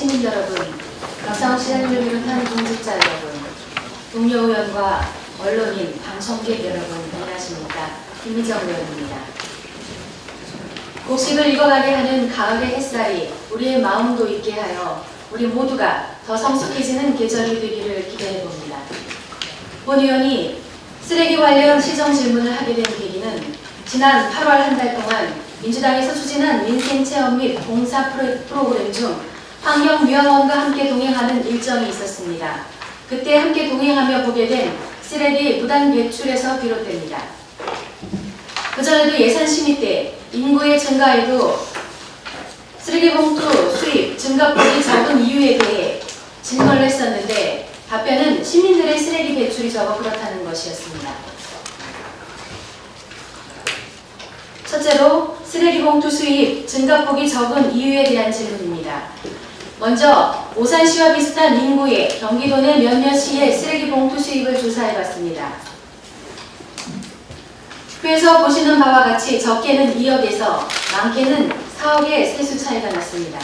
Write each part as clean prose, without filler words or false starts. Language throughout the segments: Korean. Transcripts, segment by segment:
시민 여러분, 박상욱 시장님을 비롯한 공직자 여러분, 동료 의원과 언론인, 방청객 여러분, 안녕하십니까? 김미정 의원입니다. 곡식을 익어가게 하는 가을의 햇살이 우리의 마음도 있게 하여 우리 모두가 더 성숙해지는 계절이 되기를 기대해봅니다. 본 의원이 쓰레기 관련 시정 질문을 하게 된 계기는 지난 8월 한 달 동안 민주당에서 추진한 민생체험 및 봉사 프로그램 중 환경미화원과 함께 동행하는 일정이 있었습니다. 그때 함께 동행하며 보게 된 쓰레기 무단 배출에서 비롯됩니다. 그전에도 예산 심의 때 인구의 증가에도 쓰레기 봉투 수입 증가폭이 적은 이유에 대해 질문을 했었는데 답변은 시민들의 쓰레기 배출이 적어 그렇다는 것이었습니다. 첫째로 쓰레기 봉투 수입 증가폭이 적은 이유에 대한 질문입니다. 먼저 오산시와 비슷한 인구의 경기도 내 몇몇 시의 쓰레기 봉투 수입을 조사해봤습니다. 표에서 보시는 바와 같이 적게는 2억에서 많게는 4억의 세수 차이가 났습니다.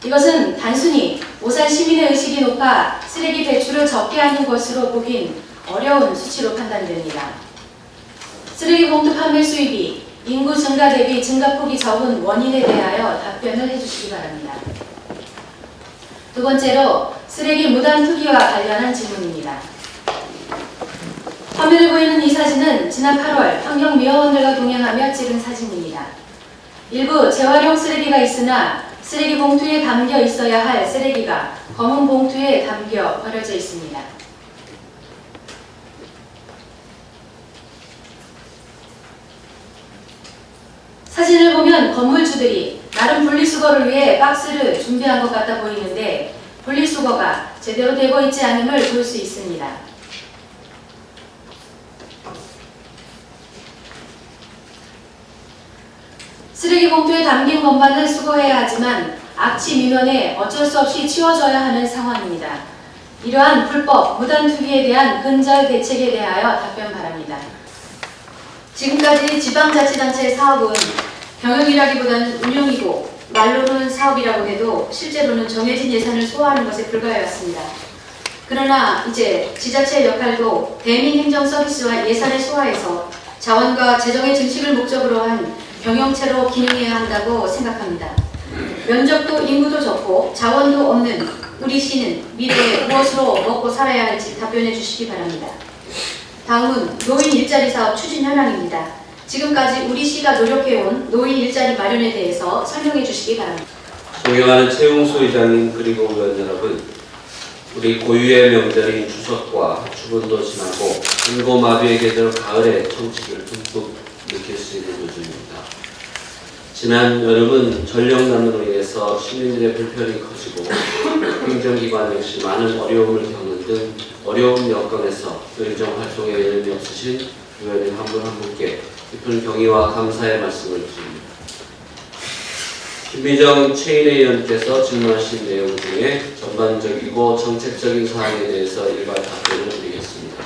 이것은 단순히 오산 시민의 의식이 높아 쓰레기 배출을 적게 하는 것으로 보긴 어려운 수치로 판단됩니다. 쓰레기 봉투 판매 수입이 인구 증가 대비 증가폭이 적은 원인에 대하여 답변을 해주시기 바랍니다. 두 번째로 쓰레기 무단 투기와 관련한 질문입니다. 화면에 보이는 이 사진은 지난 8월 환경미화원들과 동행하며 찍은 사진입니다. 일부 재활용 쓰레기가 있으나 쓰레기 봉투에 담겨 있어야 할 쓰레기가 검은 봉투에 담겨 버려져 있습니다. 사진을 보면 건물주들이 나름 분리수거를 위해 박스를 준비한 것 같아 보이는데 분리수거가 제대로 되고 있지 않음을 볼 수 있습니다. 쓰레기 봉투에 담긴 것만을 수거해야 하지만 악취 민원에 어쩔 수 없이 치워져야 하는 상황입니다. 이러한 불법 무단 투기에 대한 근절 대책에 대하여 답변 바랍니다. 지금까지 지방자치단체의 사업은 경영이라기보다는 운영이고 말로는 사업이라고 해도 실제로는 정해진 예산을 소화하는 것에 불과해왔습니다. 그러나 이제 지자체의 역할도 대민행정 서비스와 예산을 소화해서 자원과 재정의 증식을 목적으로 한 경영체로 기능해야 한다고 생각합니다. 면적도 인구도 적고 자원도 없는 우리 시는 미래에 무엇으로 먹고 살아야 할지 답변해 주시기 바랍니다. 다음은 노인 일자리 사업 추진 현황입니다. 지금까지 우리 시가 노력해온 노인 일자리 마련에 대해서 설명해 주시기 바랍니다. 존경하는 최웅수 의장님 그리고 의원 여러분, 우리 고유의 명절인 추석과 추분도 지나고 인고마비의 계절 가을의 청취를 듬뿍 느낄 수 있는 요즘입니다. 지난 여름은 전력난으로 인해서 시민들의 불편이 커지고 행정기관 역시 많은 어려움을 겪는 등 어려운 여건에서 의정 활동에 여념이 없으신 의원님 한 분 한 분께 깊은 경의와 감사의 말씀을 드립니다. 김미정 최인혜 의원께서 질문하신 내용 중에 전반적이고 정책적인 사항에 대해서 일괄 답변을 드리겠습니다.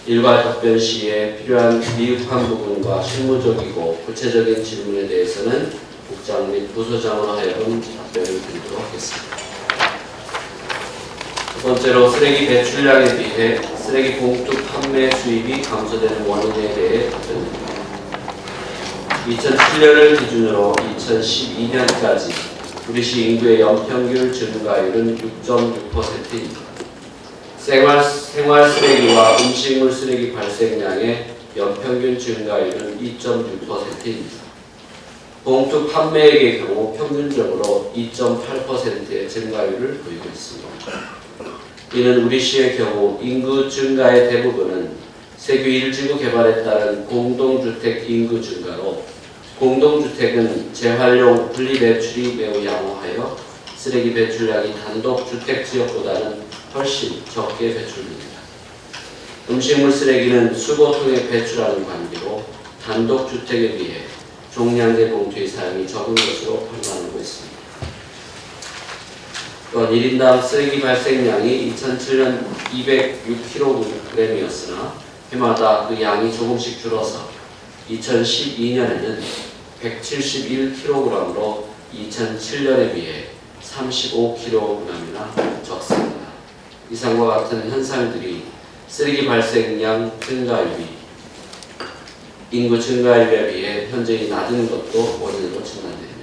일괄 답변 시에 필요한 미흡한 부분과 실무적이고 구체적인 질문에 대해서는 국장 및 부서장으로 하여금 답변을 드리도록 하겠습니다. 첫 번째로 쓰레기 배출량에 비해 쓰레기 봉투 판매 수입이 감소되는 원인에 대해 답변드립니다. 2007년을 기준으로 2012년까지 우리 시 인구의 연평균 증가율은 6.6%입니다. 생활 쓰레기와 음식물 쓰레기 발생량의 연평균 증가율은 2.6%입니다. 봉투 판매액의 경우 평균적으로 2.8%의 증가율을 보이고 있습니다. 이는 우리 시의 경우 인구 증가의 대부분은 세규 1지구 개발에 따른 공동주택 인구 증가로 공동주택은 재활용 분리 배출이 매우 양호하여 쓰레기 배출량이 단독 주택 지역보다는 훨씬 적게 배출됩니다. 음식물 쓰레기는 수거통에 배출하는 관계로 단독 주택에 비해 종량제 봉투의 사용이 적은 것으로 판단하고 있습니다. 또한 1인당 쓰레기 발생량이 2007년 206kg이었으나 해마다 그 양이 조금씩 줄어서 2012년에는 171kg으로 2007년에 비해 35kg이나 적습니다. 이상과 같은 현상들이 쓰레기 발생량 증가율이 인구 증가율에 비해 현저히 낮은 것도 원인으로 진단됩니다.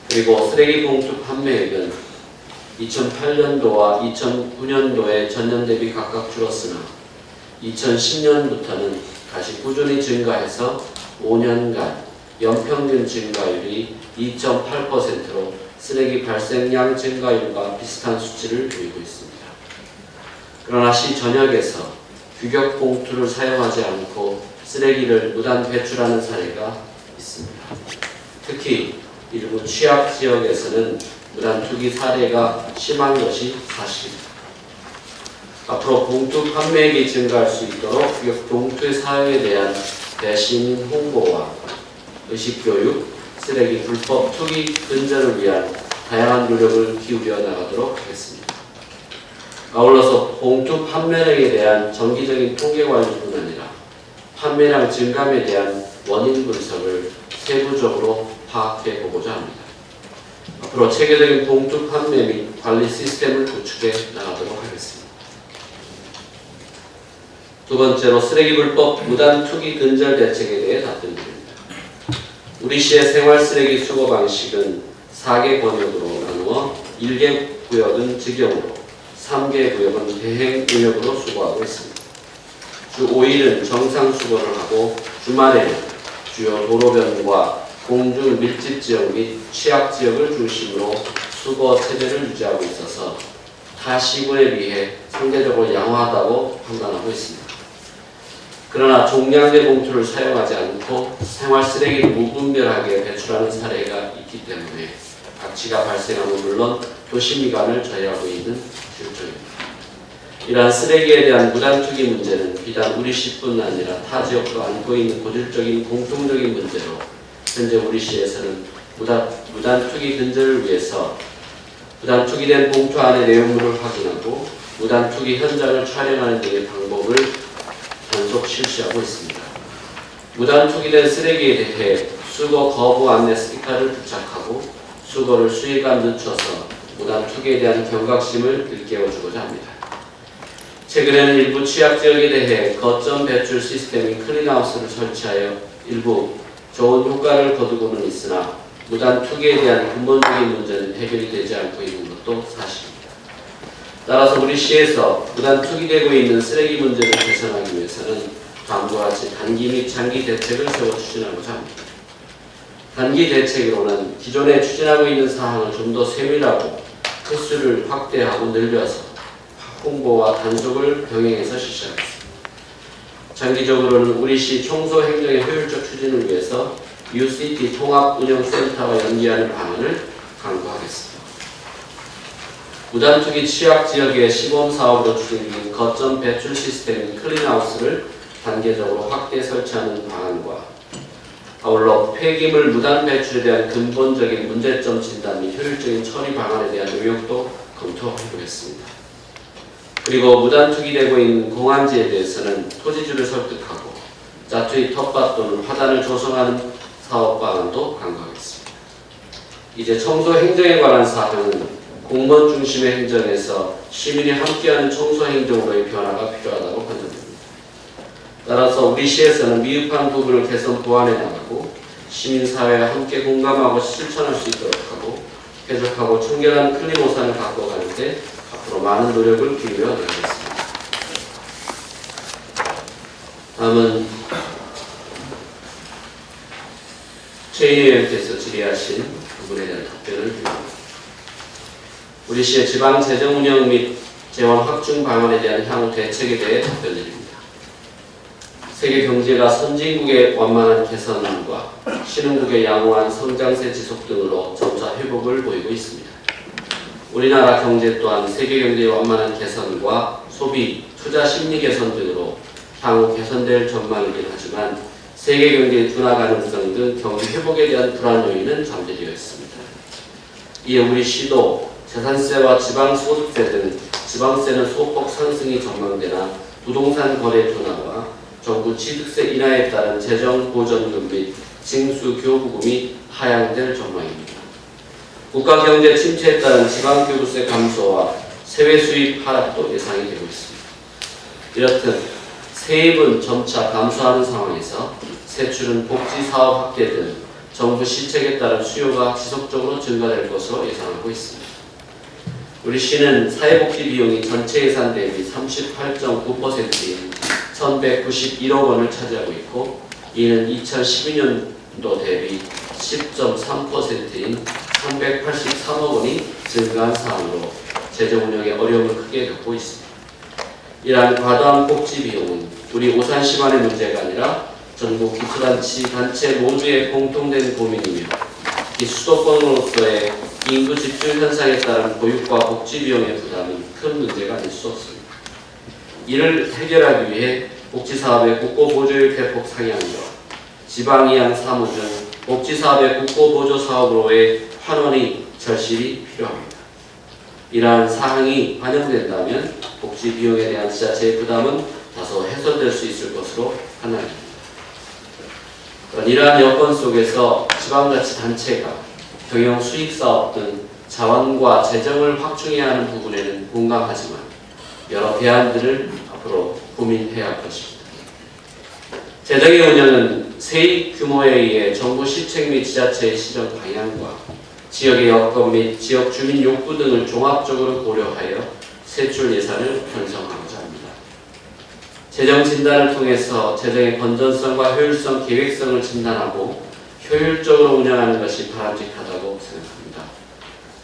그리고 쓰레기 봉투 판매액은 2008년도와 2009년도에 전년 대비 각각 줄었으나 2010년부터는 다시 꾸준히 증가해서 5년간 연평균 증가율이 2.8%로 쓰레기 발생량 증가율과 비슷한 수치를 보이고 있습니다. 그러나 시 전역에서 규격 봉투를 사용하지 않고 쓰레기를 무단 배출하는 사례가 있습니다. 특히 일부 취약 지역에서는 무단 투기 사례가 심한 것이 사실입니다. 앞으로 봉투 판매액이 증가할 수 있도록 규격 봉투의 사용에 대한 대시민 홍보와 의식교육, 쓰레기 불법 투기 근절을 위한 다양한 노력을 기울여 나가도록 하겠습니다. 아울러서 봉투 판매량에 대한 정기적인 통계 관리뿐 아니라 판매량 증감에 대한 원인 분석을 세부적으로 파악해 보고자 합니다. 앞으로 체계적인 봉투 판매 및 관리 시스템을 구축해 나가도록 하겠습니다. 두 번째로 쓰레기 불법 무단 투기 근절 대책에 대해 답변드립니다. 우리 시의 생활 쓰레기 수거 방식은 4개 권역으로 나누어 1개 구역은 직영으로, 3개 구역은 대행 구역으로 수거하고 있습니다. 주 5일은 정상 수거를 하고 주말에는 주요 도로변과 공중 밀집 지역 및 취약 지역을 중심으로 수거 체제를 유지하고 있어서 타 시군에 비해 상대적으로 양호하다고 판단하고 있습니다. 그러나 종량제 봉투를 사용하지 않고 생활 쓰레기를 무분별하게 배출하는 사례가 있기 때문에 악취가 발생함은 물론 도시 미관을 저해하고 있는 실정입니다. 이러한 쓰레기에 대한 무단 투기 문제는 비단 우리 시뿐 아니라 타 지역도 안고 있는 고질적인 공통적인 문제로 현재 우리 시에서는 무단 투기 근절을 위해서 무단 투기된 봉투 안의 내용물을 확인하고 무단 투기 현장을 촬영하는 등의 방법을 단속 실시하고 있습니다. 무단 투기된 쓰레기에 대해 수거 거부 안내 스티커를 부착하고 수거를 수위가 늦춰서 무단 투기에 대한 경각심을 일깨워주고자 합니다. 최근에는 일부 취약 지역에 대해 거점 배출 시스템인 클린하우스를 설치하여 일부 좋은 효과를 거두고는 있으나 무단 투기에 대한 근본적인 문제는 해결이 되지 않고 있는 것도 사실입니다. 따라서 우리 시에서 무단 투기되고 있는 쓰레기 문제를 개선하기 위해서는 다음과 같이 단기 및 장기 대책을 세워 추진하고자 합니다. 단기 대책으로는 기존에 추진하고 있는 사항을 좀 더 세밀하고 횟수를 확대하고 늘려서 홍보와 단속을 병행해서 실시하겠습니다. 장기적으로는 우리 시 청소 행정의 효율적 추진을 위해서 UCT 통합운영센터와 연계하는 방안을 강구하겠습니다. 무단 투기 취약 지역의 시범 사업으로 추진 중인 거점 배출 시스템인 클린하우스를 단계적으로 확대 설치하는 방안과 아울러 폐기물 무단 배출에 대한 근본적인 문제점 진단 및 효율적인 처리 방안에 대한 의혹도 검토해보겠습니다. 그리고 무단 투기되고 있는 공안지에 대해서는 토지주를 설득하고 자투리 텃밭 또는 화단을 조성하는 사업 방안도 강구하겠습니다. 이제 청소 행정에 관한 사항은 공무원 중심의 행정에서 시민이 함께하는 청소 행정으로의 변화가 필요하다고 판단됩니다. 따라서 우리 시에서는 미흡한 부분을 개선 보완해 나가고 시민사회와 함께 공감하고 실천할 수 있도록 하고 쾌적하고 청결한 클린오산을 갖고 가는데 앞으로 많은 노력을 기울여 나가겠습니다. 다음은 최인희 의원께서 질의하신 부분에 대한 답변을 드립니다. 우리 시의 지방 재정 운영 및 재원 확충 방안에 대한 향후 대책에 대해 답변드립니다. 세계 경제가 선진국의 완만한 개선과 신흥국의 양호한 성장세 지속 등으로 점차 회복을 보이고 있습니다. 우리나라 경제 또한 세계 경제의 완만한 개선과 소비, 투자 심리 개선 등으로 향후 개선될 전망이긴 하지만 세계 경제의 둔화 가능성 등 경기 회복에 대한 불안 요인은 잠재되어 있습니다. 이에 우리 시도 재산세와 지방소득세 등 지방세는 소폭 상승이 전망되나 부동산 거래 둔화와 정부 취득세 인하에 따른 재정 보전금 및 징수 교부금이 하향될 전망입니다. 국가 경제 침체에 따른 지방교부세 감소와 세외 수입 하락도 예상이 되고 있습니다. 이렇듯 세입은 점차 감소하는 상황에서 세출은 복지사업 확대 등 정부 시책에 따른 수요가 지속적으로 증가될 것으로 예상하고 있습니다. 우리 시는 사회복지 비용이 전체 예산 대비 38.9%인 1,191억 원을 차지하고 있고, 이는 2012년도 대비 10.3%인 383억 원이 증가한 사항으로 재정 운영에 어려움을 크게 겪고 있습니다. 이러한 과도한 복지 비용은 우리 오산시만의 문제가 아니라 전국 기초단체 모두의 공통된 고민이며, 이 수도권으로서의 인구 집중 현상에 따른 보육과 복지 비용의 부담은 큰 문제가 아닐 수 없습니다. 이를 해결하기 위해 복지사업의 국고보조율 대폭 상향과 지방이양 사무 등 복지사업의 국고보조 사업으로의 환원이 절실히 필요합니다. 이러한 사항이 반영된다면 복지 비용에 대한 지자체의 부담은 다소 해소될 수 있을 것으로 판단됩니다. 이러한 여건 속에서 지방자치단체가 경영 수익사업 등 자원과 재정을 확충해야 하는 부분에는 공감하지만 여러 대안들을 앞으로 고민해야 할 것입니다. 재정의 운영은 세입 규모에 의해 정부 시책 및 지자체의 시정 방향과 지역의 여건 및 지역 주민 욕구 등을 종합적으로 고려하여 세출 예산을 편성하고자 합니다. 재정 진단을 통해서 재정의 건전성과 효율성, 계획성을 진단하고 효율적으로 운영하는 것이 바람직하다고 생각합니다.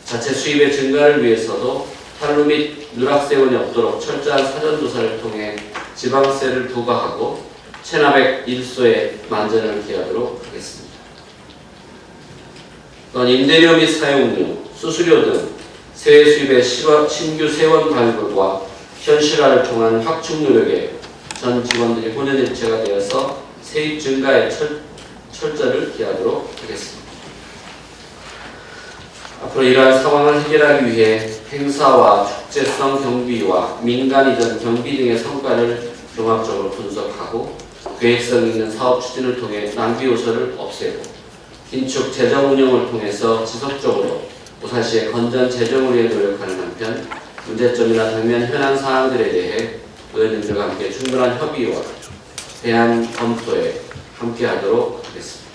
자체 수입의 증가를 위해서도 탈루 및 누락세원이 없도록 철저한 사전조사를 통해 지방세를 부과하고 체납액 일소에 만전을 기하도록 하겠습니다. 또한 임대료 및 사용료, 수수료 등 세외 수입의 신규 세원 발굴과 현실화를 통한 확충 노력에 전 직원들이 혼연일체가 되어서 세입 증가에 철저를 기하도록 하겠습니다. 앞으로 이러한 상황을 해결하기 위해 행사와 축제성 경비와 민간 이전 경비 등의 성과를 종합적으로 분석하고 계획성 있는 사업 추진을 통해 낭비 요소를 없애고 긴축 재정 운영을 통해서 지속적으로 오산시의 건전 재정을 위해 노력하는 한편 문제점이나 당면 현안 사항들에 대해 의원님들과 함께 충분한 협의와 대안 검토에 함께하도록 하겠습니다.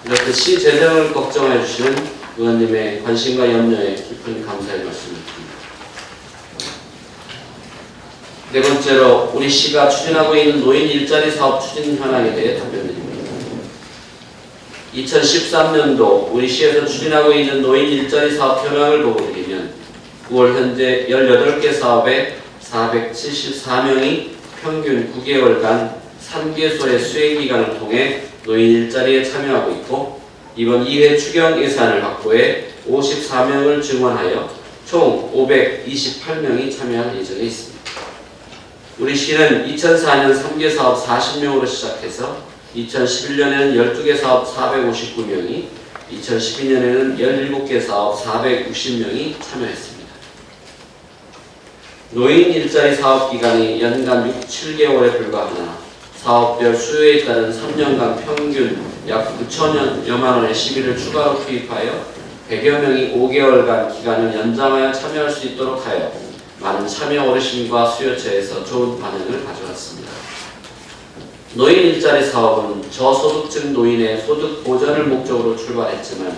이렇게 시 재정을 걱정해 주시는 의원님의 관심과 염려에 깊은 감사의 말씀을 드립니다. 네 번째로 우리 시가 추진하고 있는 노인 일자리 사업 추진 현황에 대해 답변드립니다. 2013년도 우리 시에서 추진하고 있는 노인 일자리 사업 현황을 보고 드리면 9월 현재 18개 사업에 474명이 평균 9개월간 3개소의 수행기간을 통해 노인 일자리에 참여하고 있고, 이번 2회 추경 예산을 확보해 54명을 증원하여 총 528명이 참여할 예정에 있습니다. 우리 시는 2004년 3개 사업 40명으로 시작해서 2011년에는 12개 사업 459명이, 2012년에는 17개 사업 460명이 참여했습니다. 노인 일자리 사업 기간이 연간 7개월에 불과하나 사업별 수요에 따른 3년간 평균 약 9천여만 원의 시비를 추가로 투입하여 100여 명이 5개월간 기간을 연장하여 참여할 수 있도록 하여 많은 참여 어르신과 수요처에서 좋은 반응을 가져왔습니다. 노인 일자리 사업은 저소득층 노인의 소득 보전을 목적으로 출발했지만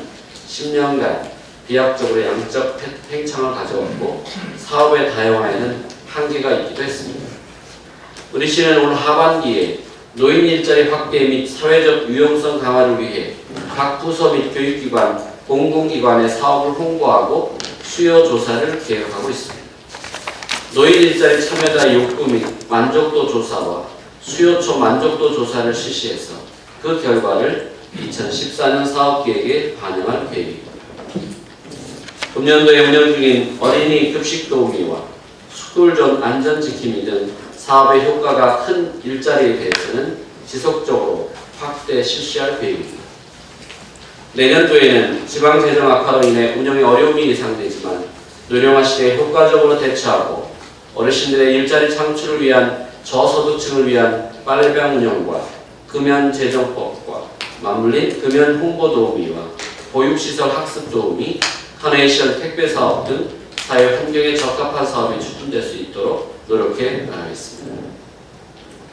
10년간 비약적으로 양적 팽창을 가져왔고 사업의 다양화에는 한계가 있기도 했습니다. 우리 시는 올 하반기에 노인 일자리 확대 및 사회적 유용성 강화를 위해 각 부서 및 교육기관, 공공기관의 사업을 홍보하고 수요 조사를 계획하고 있습니다. 노인 일자리 참여자 욕구 및 만족도 조사와 수요처 만족도 조사를 실시해서 그 결과를 2014년 사업계획에 반영할 계획입니다. 금년도에 운영 중인 어린이 급식 도우미와 스쿨존 안전지킴이 등 사업의 효과가 큰 일자리에 대해서는 지속적으로 확대 실시할 계획입니다. 내년도에는 지방재정 악화로 인해 운영에 어려움이 예상되지만 노령화 시대에 효과적으로 대처하고 어르신들의 일자리 창출을 위한 저소득층을 위한 빨래방 운영과 금연재정법과 맞물린 금연 홍보 도우미와 보육시설 학습 도우미, 카네이션 택배 사업 등 사회 환경에 적합한 사업이 추진될 수 있도록 노력해 나가겠습니다.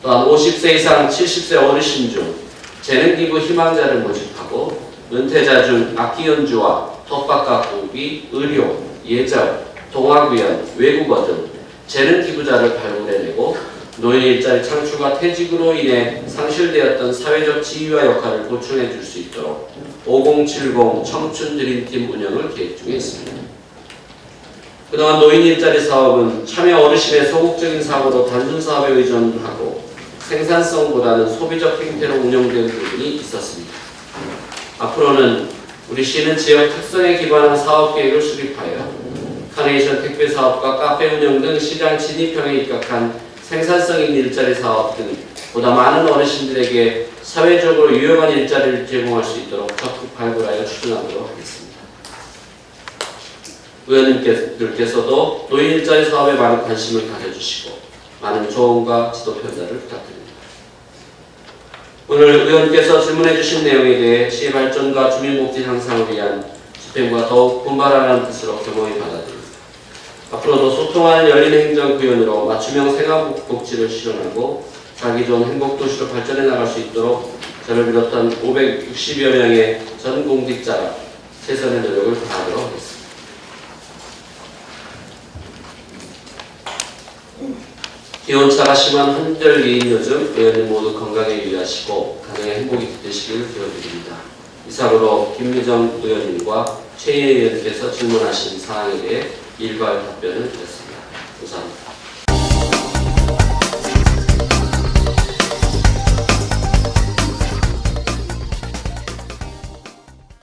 또한 50세 이상 70세 어르신 중 재능기부 희망자를 모집하고 은퇴자 중 악기 연주와 텃밭가꾸기, 의료, 예절, 동학위원, 외국어 등 재능기부자를 발굴해내고 노인 일자리 창출과 퇴직으로 인해 상실되었던 사회적 지위와 역할을 보충해 줄 수 있도록 5070 청춘 드림팀 운영을 계획 중에 있습니다. 그동안 노인 일자리 사업은 참여 어르신의 소극적인 사고로 단순 사업에 의존하고 생산성보다는 소비적 행태로 운영된 부분이 있었습니다. 앞으로는 우리 시는 지역 특성에 기반한 사업 계획을 수립하여 카네이션 택배 사업과 카페 운영 등 시장 진입형에 입각한 생산성 있는 일자리 사업 등 보다 많은 어르신들에게 사회적으로 유용한 일자리를 제공할 수 있도록 적극 발굴하여 추진하도록 하겠습니다. 의원님들께서도 노인 일자리 사업에 많은 관심을 가져주시고 많은 조언과 지도 편달을 부탁드립니다. 오늘 의원께서 질문해 주신 내용에 대해 시의 발전과 주민복지 향상을 위한 집행부가 더욱 분발하라는 뜻으로 겸허히 받아들입니다. 앞으로도 소통하는 열린 행정 구현으로 맞춤형 생활복지를 실현하고 살기 좋은 행복도시로 발전해 나갈 수 있도록 저를 비롯한 560여 명의 전 공직자가 최선의 노력을 다하도록 하겠습니다. 기온차가 심한 한절기인 요즘 의원님 모두 건강에 유의하시고 가정의 행복이 깃드시기를 기원드립니다. 이상으로 김유정 의원님과 최희애 의원께서 질문하신 사항에 대해 일괄 답변을 드렸습니다.